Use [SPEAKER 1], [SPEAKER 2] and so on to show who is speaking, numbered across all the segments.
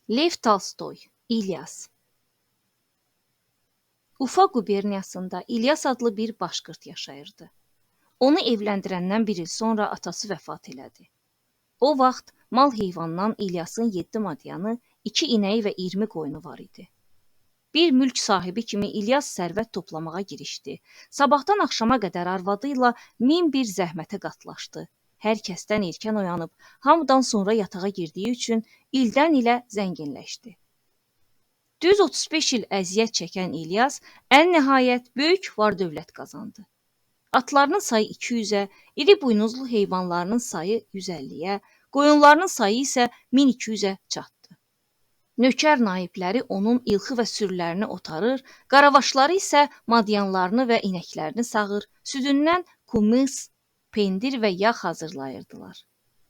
[SPEAKER 1] Lev Tolstoy, İlyas. Ufa quberniyasında İlyas adlı bir başqırt yaşayırdı. Onu evləndirəndən bir il sonra atası vəfat elədi. O vaxt mal heyvandan İlyasın 7 madyanı, 2 inəyi və 20 qoyunu var idi. Bir mülk sahibi kimi İlyas sərvət toplamağa girişdi. Sabahdan axşama qədər arvadı ilə min bir zəhmətə qatlaşdı. Hər kəsdən erkən oyanıb, hamıdan sonra yatağa girdiyi üçün ildən ilə zənginləşdi. Düz 35 il əziyyət çəkən İlyas ən nəhayət böyük var-dövlət qazandı. Atlarının sayı 200-ə, iri buynuzlu heyvanlarının sayı 150-yə, qoyunlarının sayı isə 1200-ə çatdı. Nökər naibləri onun ilxı və sürülərini otarır, qaravaşları isə madyanlarını və inəklərini sağır, südündən kumız, pendir və yağ hazırlayırdılar.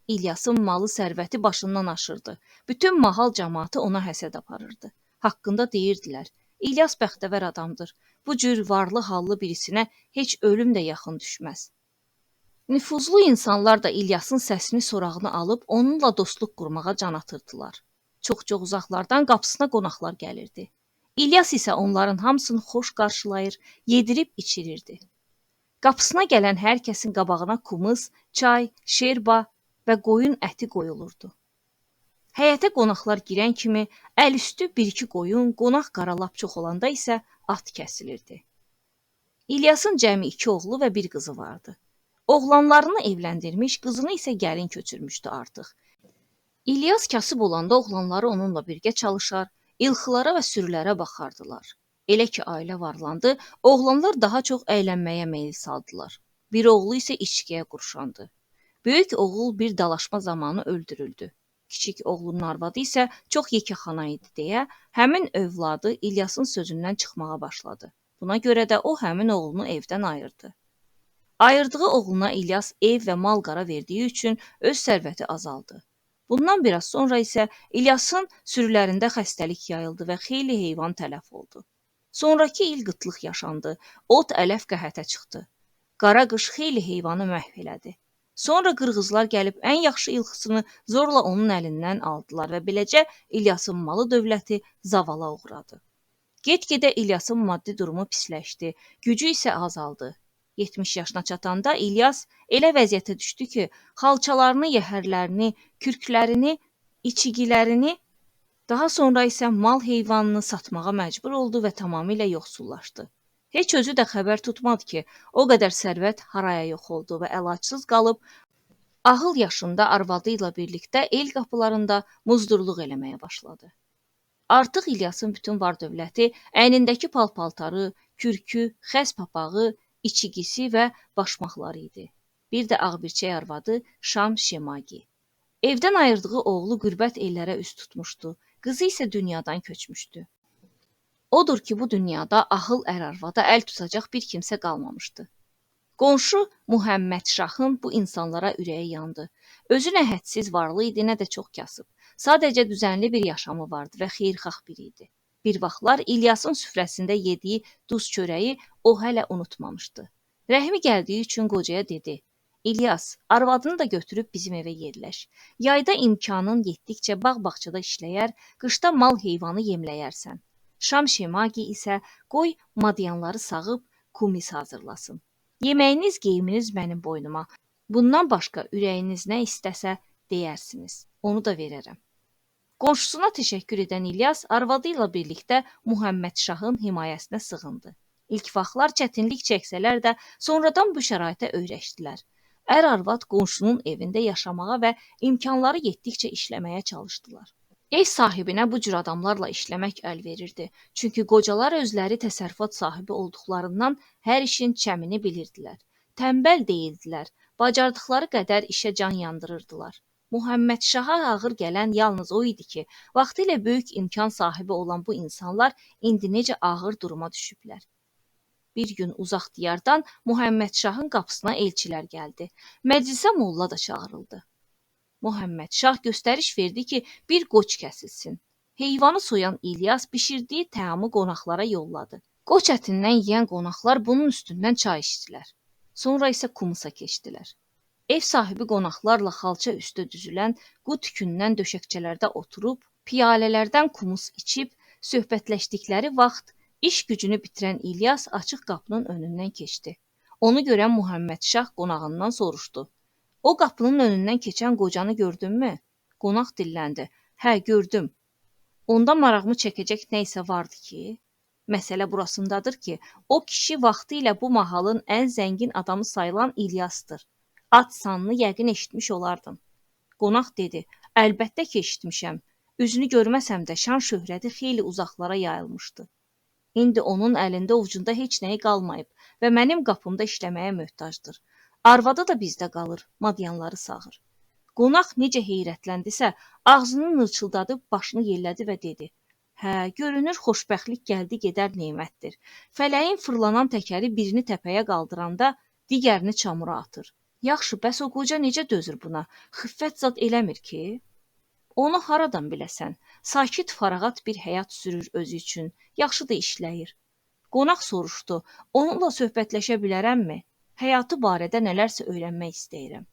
[SPEAKER 1] İlyasın malı sərvəti başından aşırdı. Bütün mahal cəmaatı ona həsəd aparırdı. Haqqında deyirdilər, İlyas bəxtəvər adamdır. Bu cür varlı hallı birisinə heç ölüm də yaxın düşməz. Nüfuzlu insanlar da İlyasın səsini sorağını alıb onunla dostluq qurmağa can atırdılar. Çox-çox uzaqlardan qapısına qonaqlar gəlirdi. İlyas isə onların hamısını xoş qarşılayır, yedirib içirirdi. Qapısına gələn hər kəsin qabağına kumız, çay, şerba və qoyun əti qoyulurdu. Həyətə qonaqlar girən kimi əlüstü bir-iki qoyun, qonaq qaralap çox olanda isə at kəsilirdi. İlyasın cəmi 2 oğlu və bir qızı vardı. Oğlanlarını evləndirmiş, qızını isə gəlin köçürmüşdü artıq. İlyas kasıb olanda oğlanları onunla birgə çalışar, ilxılara və sürülərə baxardılar. Elə ki ailə varlandı, oğlanlar daha çox əylənməyə meyil saldılar. Bir oğlu isə içkiyə qurşandı. Böyük oğul bir dalaşma zamanı öldürüldü. Kiçik oğlunun arvadı isə çox yekəxana idi deyə həmin övladı İlyasın sözündən çıxmağa başladı. Buna görə də o həmin oğlunu evdən ayırdı. Ayırdığı oğluna İlyas ev və mal qara verdiyi üçün öz sərvəti azaldı. Bundan biraz sonra isə İlyasın sürülərində xəstəlik yayıldı və xeyli heyvan tələf oldu. Sonrakı il qıtlıq yaşandı, ot ələf qəhətə çıxdı. Qara qış xeyli heyvanı məhv elədi. Sonra qırğızlar gəlib ən yaxşı ilxısını zorla onun əlindən aldılar və beləcə İlyasın malı dövləti zavala uğradı. Get-gedə İlyasın maddi durumu pisləşdi, gücü isə azaldı. 70 yaşına çatanda İlyas elə vəziyyətə düşdü ki, xalçalarını, yəhərlərini, kürklərini, içigilərini, daha sonra isə mal heyvanını satmağa məcbur oldu və tamamilə yoxsullaşdı. Heç özü də xəbər tutmadı ki, o qədər sərvət haraya yox oldu və əlacsız qalıb, ağıl yaşında arvadı ilə birlikdə el qapılarında muzdurluq eləməyə başladı. Artıq İlyasın bütün var-dövləti, əynindəki pal-paltarı, kürkü, xəz papağı, içigisi və başmaqları idi. Bir də ağbirçək arvadı Şam Şemagi. Evdən ayırdığı oğlu qürbət ellərə üz tutmuşdu, qızı isə dünyadan köçmüşdü. Odur ki, bu dünyada ahıl ər-arvada əl tutacaq bir kimsə qalmamışdı. Qonşu Muhammed Şahın bu insanlara ürəyi yandı. Özü nə hədsiz varlı idi, nə də çox kasıb. Sadəcə düzənli bir yaşamı vardı və xeyirxah biri idi. Bir vaxtlar İlyasın süfrəsində yediyi duz çörəyi o hələ unutmamışdı. Rəhmi gəldiyi üçün qocaya dedi: İlyas, arvadını da götürüb bizim evə yerləş. Yayda imkanın yetdikcə bağ-bağçada işləyər, qışda mal heyvanı yemləyərsən. Şam Şemagi isə qoy madyanları sağıb kumis hazırlasın. Yeməyiniz, geyiminiz mənim boynuma. Bundan başqa ürəyiniz nə istəsə deyərsiniz. Onu da verərəm. Qonşusuna təşəkkür edən İlyas arvadı ilə birlikdə Muhammed Şahın himayəsinə sığındı. İlk vaxtlar çətinlik çəksələr də sonradan bu şəraitə öyrəşdilər. Ər-arvad qonşunun evində yaşamağa və imkanları yetdikcə işləməyə çalışdılar. Ev sahibinə bu cür adamlarla işləmək əl verirdi. Çünki qocalar özləri təsərrüfat sahibi olduqlarından hər işin çəmini bilirdilər. Tənbəl deyildilər, bacardıqları qədər işə can yandırırdılar. Muhammed Şaha ağır gələn yalnız o idi ki, vaxtilə böyük imkan sahibi olan bu insanlar indi necə ağır duruma düşüblər. Bir gün uzaq diyardan Muhammed Şahın qapısına elçilər gəldi. Məclisə molla da çağırıldı. Muhammed Şah göstəriş verdi ki, bir qoç kəsilsin. Heyvanı soyan İlyas bişirdiyi təamı qonaqlara yolladı. Qoç ətindən yeyən qonaqlar bunun üstündən çay içdilər. Sonra isə kumusa keçdilər. Ev sahibi qonaqlarla xalça üstə düzülən qu tükündən döşəkçələrdə oturub, piyalələrdən kumus içib, söhbətləşdikləri vaxt iş gücünü bitirən İlyas açıq qapının önündən keçdi. Onu görən Muhammed Şah qonağından soruşdu. O qapının önündən keçən qocanı gördünmü? Qonaq dilləndi. Hə, gördüm. Onda marağımı çəkəcək nə isə vardı ki, məsələ burasındadır ki, o kişi vaxtı ilə bu mahalın ən zəngin adamı sayılan İlyasdır. Ad sanını yəqin eşitmiş olardın. Qonaq dedi, əlbəttə ki eşitmişəm. Üzünü görməsəm də şan şöhrəti xeyli uzaqlara yayılmışdı. İndi onun əlində ucunda heç nəyi qalmayıb və mənim qapımda işləməyə möhtacdır. Arvadı da bizdə qalır, madyanları sağır. Qonaq necə heyrətləndisə, ağzını nırçıldadıb başını yellədi və dedi, hə, görünür xoşbəxtlik gəldi gedər nemətdir. Fələyin fırlanan təkəri birini təpəyə qaldıranda, digərini çamura atır. Yaxşı, bəs o qoca necə dözür buna? Xiffət zad eləmir ki? Onu haradan biləsən? Sakit fərağat bir həyat sürür özü üçün. Yaxşı da işləyir. Qonaq soruşdu, onunla söhbətləşə bilərəmmi? Həyatı barədə nələrsə öyrənmək istəyirəm.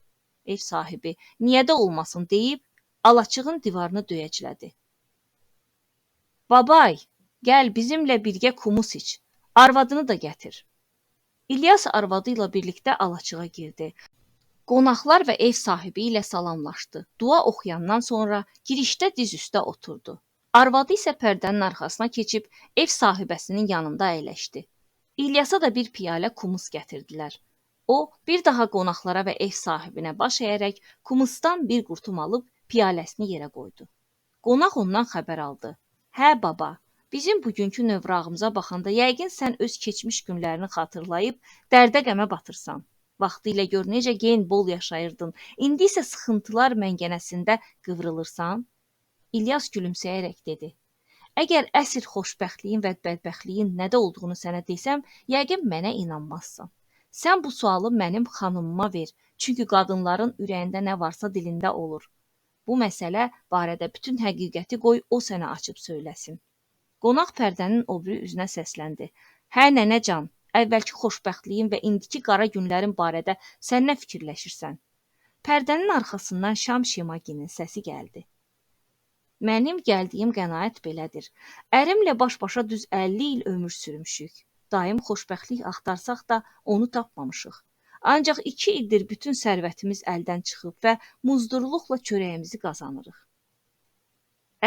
[SPEAKER 1] Ev sahibi, niyə də olmasın deyib, alaçığın divarını döyəclədi. Babay, gəl bizimlə birgə kumus iç. Arvadını da gətir. İlyas arvadı ilə birlikdə alaçığa girdi. Qonaqlar və ev sahibi ilə salamlaşdı. Dua oxuyandan sonra girişdə diz üstə oturdu. Arvadı isə pərdənin arxasına keçib ev sahibəsinin yanında əyləşdi. İlyasa da bir piyalə kumus gətirdilər. O, bir daha qonaqlara və ev sahibinə baş əyərək kumusdan bir qurtum alıb piyaləsini yerə qoydu. Qonaq ondan xəbər aldı. Hə baba, bizim bugünkü növrağımıza baxanda yəqin sən öz keçmiş günlərini xatırlayıb dərdə qəmə batırsan. Vaxtı ilə gör necə gen bol yaşayırdın. İndi isə sıxıntılar məngənəsində qıvrılırsan. İlyas gülümsəyərək dedi. Əgər əsl xoşbəxtliyin və bədbəxtliyin nədə olduğunu sənə desəm, yəqin mənə inanmazsan. Sən bu sualı mənim xanımıma ver, çünki qadınların ürəyində nə varsa dilində olur. Bu məsələ barədə bütün həqiqəti qoy o sənə açıb söyləsin. Qonaq pərdənin o biri üzünə səsləndi. Hə nənəcan, əvvəlki xoşbəxtliyin və indiki qara günlərin barədə sən nə fikirləşirsən? Pərdənin arxasından Şam Şimaginin səsi gəldi. Mənim gəldiyim qənaət belədir. Ərimlə baş-başa düz 50 il ömür sürmüşük. Daim xoşbəxtlik axtarsaq da onu tapmamışıq. Ancaq 2 ildir bütün sərvətimiz əldən çıxıb və muzdurluqla çörəyimizi qazanırıq.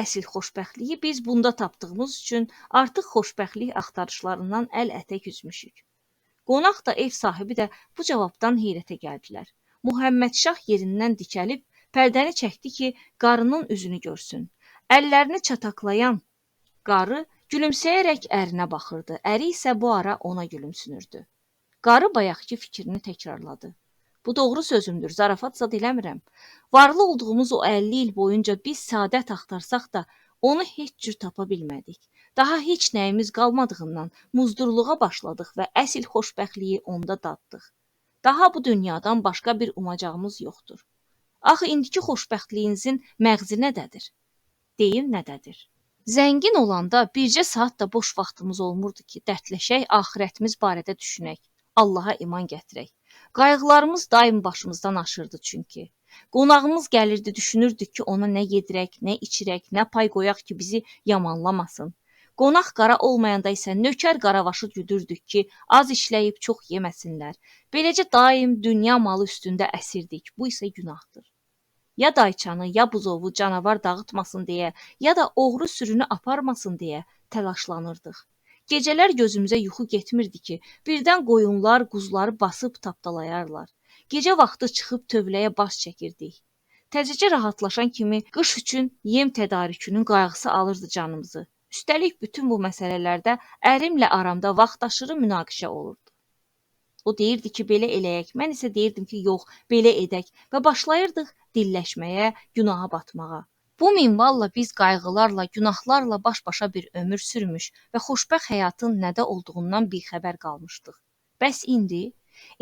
[SPEAKER 1] Əsl xoşbəxtliyi biz bunda tapdığımız üçün artıq xoşbəxtlik axtarışlarından əl-ətək üzmüşük. Qonaq da ev sahibi də bu cavabdan heyrətə gəldilər. Muhammed Şah yerindən dikəlib pərdəni çəkdi ki, qarının üzünü görsün. Əllərini çataqlayan qarı gülümsəyərək ərinə baxırdı. Əri isə bu ara ona gülümsünürdü. Qarı bayaqki fikrini təkrarladı. Bu doğru sözümdür, zarafat zad eləmirəm. Varlı olduğumuz o 50 il boyunca biz səadət axtarsaq da onu heç cür tapa bilmədik. Daha heç nəyimiz qalmadığından muzdurluğa başladıq və əsl xoşbəxtliyi onda daddıq. Daha bu dünyadan başqa bir umacağımız yoxdur. Axı indiki xoşbəxtliyinizin məğzi nədədir? Deyim nədədir? Zəngin olanda bircə saat da boş vaxtımız olmurdu ki, dərdləşək, axirətimiz barədə düşünək, Allaha iman gətirək. Qayğılarımız daim başımızdan aşırdı çünki. Qonağımız gəlirdi, düşünürdük ki, ona nə yedirək, nə içirək, nə pay qoyaq ki, bizi yamanlamasın. Qonaq qara olmayanda isə nökər qaravaşı güdürdük ki, az işləyib çox yeməsinlər. Beləcə daim dünya malı üstündə əsirdik. Bu isə günahdır. Ya dayçanı, ya buzovu canavar dağıtmasın deyə, ya da oğru sürünü aparmasın deyə təlaşlanırdıq. Gecələr gözümüzə yuxu getmirdi ki, birdən qoyunlar, quzuları basıb tapdalayarlar. Gecə vaxtı çıxıb tövləyə baş çəkirdik. Təzəcə rahatlaşan kimi qış üçün yem tədarükünün qayğısı alırdı canımızı. Üstəlik bütün bu məsələlərdə ərimlə aramda vaxtaşırı münaqişə olurdu. O deyirdi ki, belə eləyək, mən isə deyirdim ki, yox, belə edək və başlayırdıq dilləşməyə, günaha batmağa. Bu minvalla biz qayğılarla, günahlarla baş-başa bir ömür sürmüş və xoşbəxt həyatın nədə olduğundan bixəbər qalmışdıq. Bəs indi?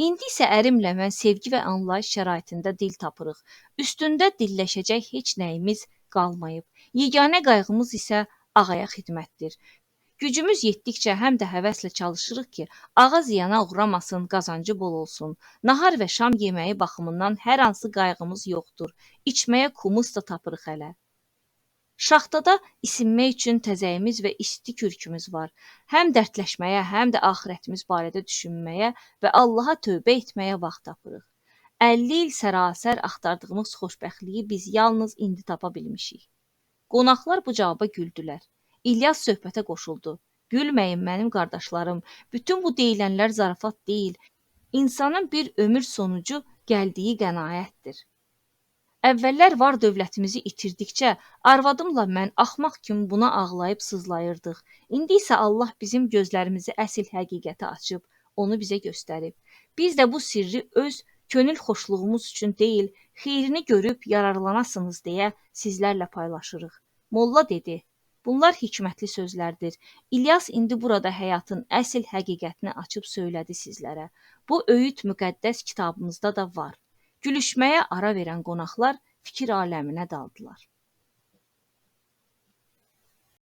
[SPEAKER 1] İndi isə ərimlə mən sevgi və anlayış şəraitində dil tapırıq. Üstündə dilləşəcək heç nəyimiz qalmayıb. Yeganə qayğımız isə ağaya xidmətdir. Gücümüz yetdikcə həm də həvəslə çalışırıq ki, ağa ziyana uğramasın, qazancı bol olsun. Nahar və şam yeməyi baxımından hər hansı qayğımız yoxdur. İçməyə kumuz da tapırıq hələ. Şaxtada isinmək üçün təzəyimiz və isti kürkümüz var. Həm dərdləşməyə, həm də axirətimiz barədə düşünməyə və Allaha tövbə etməyə vaxt tapırıq. 50 il sərasər axtardığımız xoşbəxtliyi biz yalnız indi tapa bilmişik. Qonaqlar bu cavaba güldülər. İlyas söhbətə qoşuldu. Gülməyin mənim qardaşlarım, bütün bu deyilənlər zarafat deyil, insanın bir ömür sonucu gəldiyi qənaətdir. Əvvəllər var dövlətimizi itirdikcə arvadımla mən axmaq kimi buna ağlayıb sızlayırdıq. İndi isə Allah bizim gözlərimizi əsl həqiqəti açıb, onu bizə göstərib. Biz də bu sirri öz könül xoşluğumuz üçün deyil, xeyrini görüb yararlanasınız deyə sizlərlə paylaşırıq. Molla dedi: Bunlar hikmətli sözlərdir. İlyas indi burada həyatın əsl həqiqətini açıb söylədi sizlərə. Bu öyüd müqəddəs kitabımızda da var. Gülüşməyə ara verən qonaqlar fikir aləminə daldılar.